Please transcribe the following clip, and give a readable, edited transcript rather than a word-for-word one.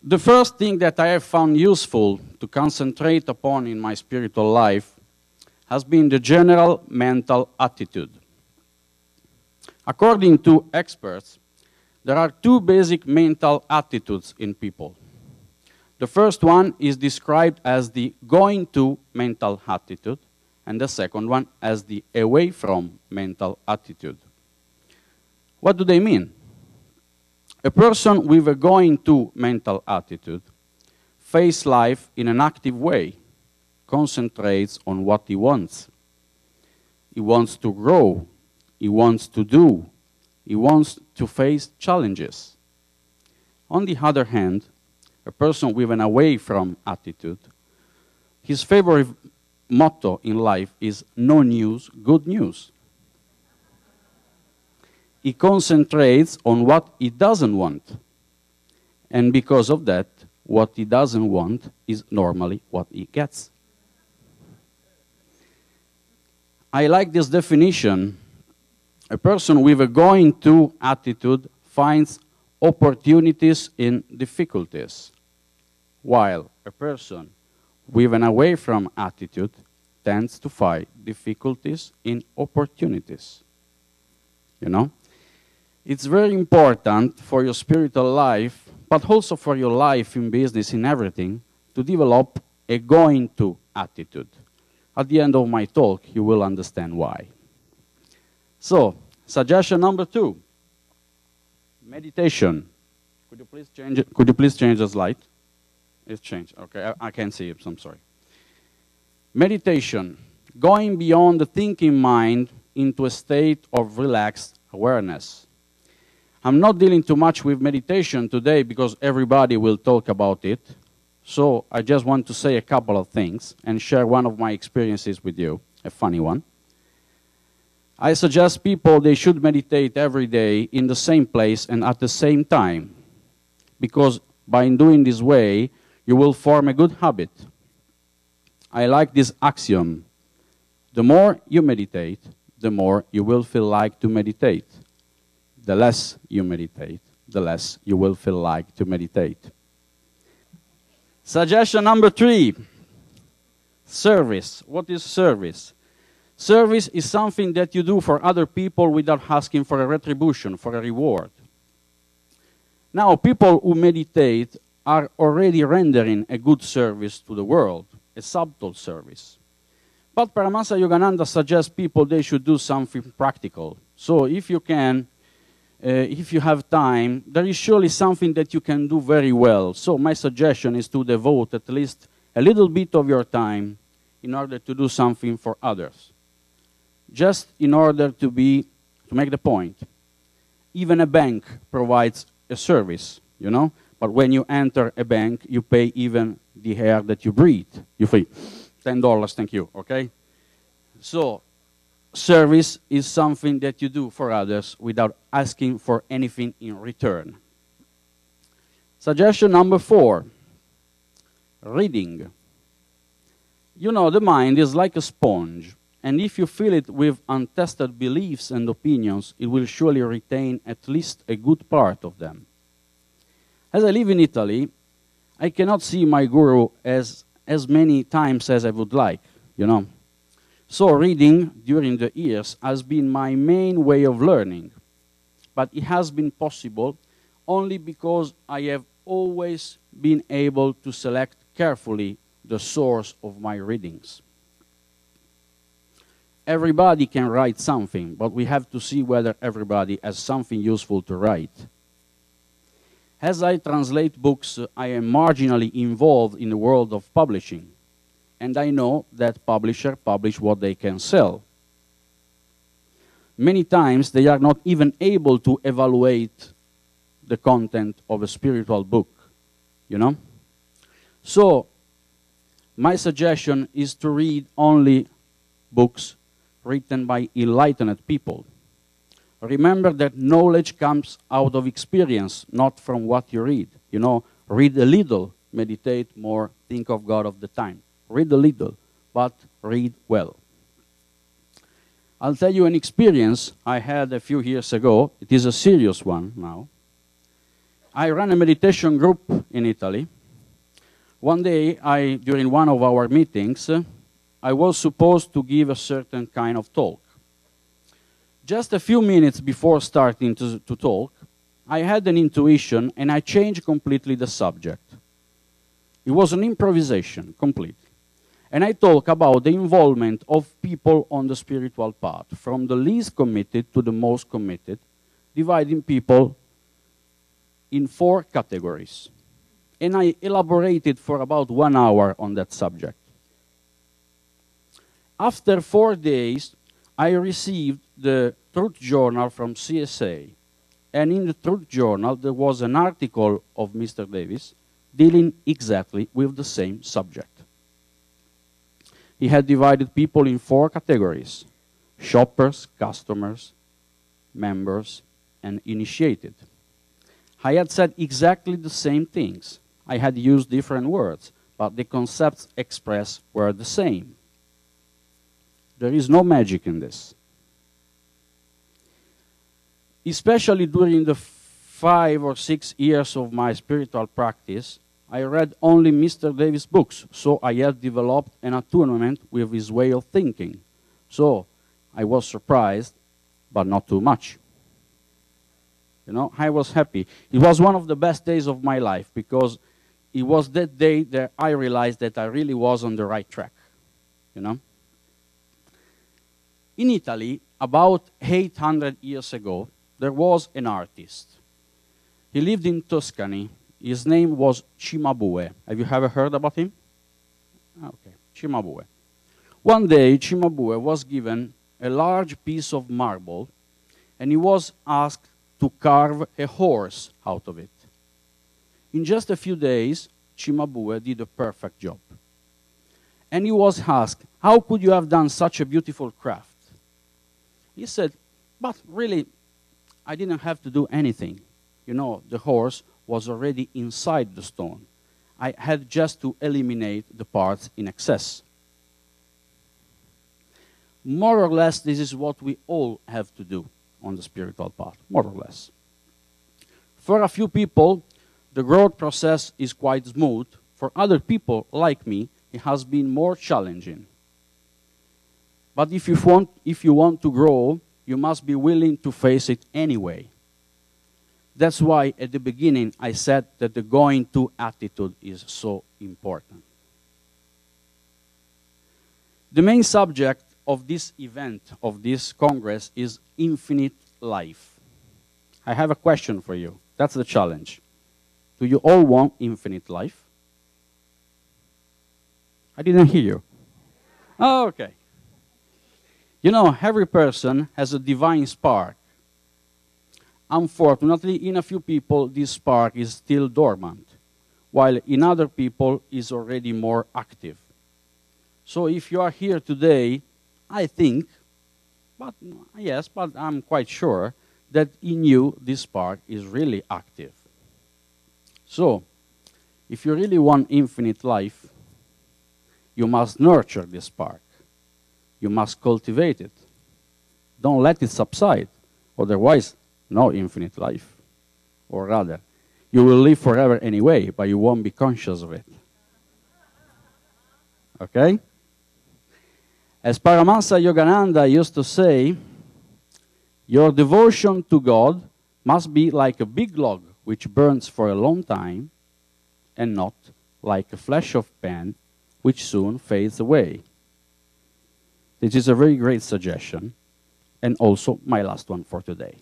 The first thing that I have found useful to concentrate upon in my spiritual life has been the general mental attitude. According to experts, there are two basic mental attitudes in people. The first one is described as the going to mental attitude, and the second one as the away from mental attitude. What do they mean? A person with a going to mental attitude faces life in an active way, concentrates on what he wants. He wants to grow, he wants to do, he wants to face challenges. On the other hand, a person with an away from attitude, his favorite motto in life is no news, good news. He concentrates on what he doesn't want. And because of that, what he doesn't want is normally what he gets. I like this definition. A person with a going to attitude finds opportunities in difficulties, while a person with an away from attitude tends to find difficulties in opportunities. You know? It's very important for your spiritual life, but also for your life in business, in everything, to develop a going to attitude. At the end of my talk, you will understand why. So, suggestion number 2, meditation. Could you please change it? Could you please change the slide? It's changed. Okay, I can't see it, so I'm sorry. Meditation, going beyond the thinking mind into a state of relaxed awareness. I'm not dealing too much with meditation today because everybody will talk about it. So I just want to say a couple of things and share one of my experiences with you, a funny one. I suggest people they should meditate every day in the same place and at the same time, because by doing this way, you will form a good habit. I like this axiom. The more you meditate, the more you will feel like to meditate. The less you meditate, the less you will feel like to meditate. Suggestion number 3, service. What is service? Service is something that you do for other people without asking for a retribution, for a reward. Now, people who meditate are already rendering a good service to the world, a subtle service. But Paramahansa Yogananda suggests people they should do something practical. So if you can, if you have time, there is surely something that you can do very well. So my suggestion is to devote at least a little bit of your time in order to do something for others. Just in order to make the point. Even a bank provides a service, you know. But when you enter a bank, you pay even the air that you breathe. You pay $10, thank you, okay? So service is something that you do for others without asking for anything in return. Suggestion number 4, reading. You know, the mind is like a sponge, and if you fill it with untested beliefs and opinions, it will surely retain at least a good part of them. As I live in Italy, I cannot see my guru as many times as I would like, you know. So reading during the years has been my main way of learning. But it has been possible only because I have always been able to select carefully the source of my readings. Everybody can write something, but we have to see whether everybody has something useful to write. As I translate books, I am marginally involved in the world of publishing. And I know that publishers publish what they can sell. Many times they are not even able to evaluate the content of a spiritual book, you know? So, my suggestion is to read only books written by enlightened people. Remember that knowledge comes out of experience, not from what you read. You know, read a little, meditate more, think of God of the time. Read a little, but read well. I'll tell you an experience I had a few years ago. It is a serious one now. I ran a meditation group in Italy. One day, during one of our meetings, I was supposed to give a certain kind of talk. Just a few minutes before starting to talk, I had an intuition and I changed completely the subject. It was an improvisation, complete. And I talk about the involvement of people on the spiritual path, from the least committed to the most committed, dividing people in 4 categories. And I elaborated for about 1 hour on that subject. After 4 days, I received the Truth Journal from CSA. And in the Truth Journal, there was an article of Mr. Davis dealing exactly with the same subject. He had divided people in 4 categories: shoppers, customers, members, and initiated. I had said exactly the same things. I had used different words, but the concepts expressed were the same. There is no magic in this. Especially during the 5 or 6 years of my spiritual practice, I read only Mr. Davis' books, so I had developed an attunement with his way of thinking. So I was surprised, but not too much. You know, I was happy. It was one of the best days of my life, because it was that day that I realized that I really was on the right track. You know? In Italy, about 800 years ago, there was an artist. He lived in Tuscany. His name was Cimabue. Have you ever heard about him? Okay, Cimabue. One day, Cimabue was given a large piece of marble, and he was asked to carve a horse out of it. In just a few days, Cimabue did a perfect job. And he was asked, "How could you have done such a beautiful craft?" He said, "But really, I didn't have to do anything. You know, the horse was already inside the stone. I had just to eliminate the parts in excess." More or less, this is what we all have to do on the spiritual path, more or less. For a few people, the growth process is quite smooth. For other people, like me, it has been more challenging. But if you want to grow, you must be willing to face it anyway. That's why at the beginning I said that the going to attitude is so important. The main subject of this event, of this Congress, is infinite life. I have a question for you. That's the challenge. Do you all want infinite life? I didn't hear you. Oh, okay. You know, every person has a divine spark. Unfortunately, in a few people, this spark is still dormant, while in other people, it's already more active. So if you are here today, I think, but I'm quite sure that in you, this spark is really active. So, if you really want infinite life, you must nurture this spark. You must cultivate it. Don't let it subside, otherwise, no infinite life. Or rather, you will live forever anyway, but you won't be conscious of it. Okay? As Paramahansa Yogananda used to say, your devotion to God must be like a big log which burns for a long time, and not like a flash of pan which soon fades away. This is a very great suggestion, and also my last one for today.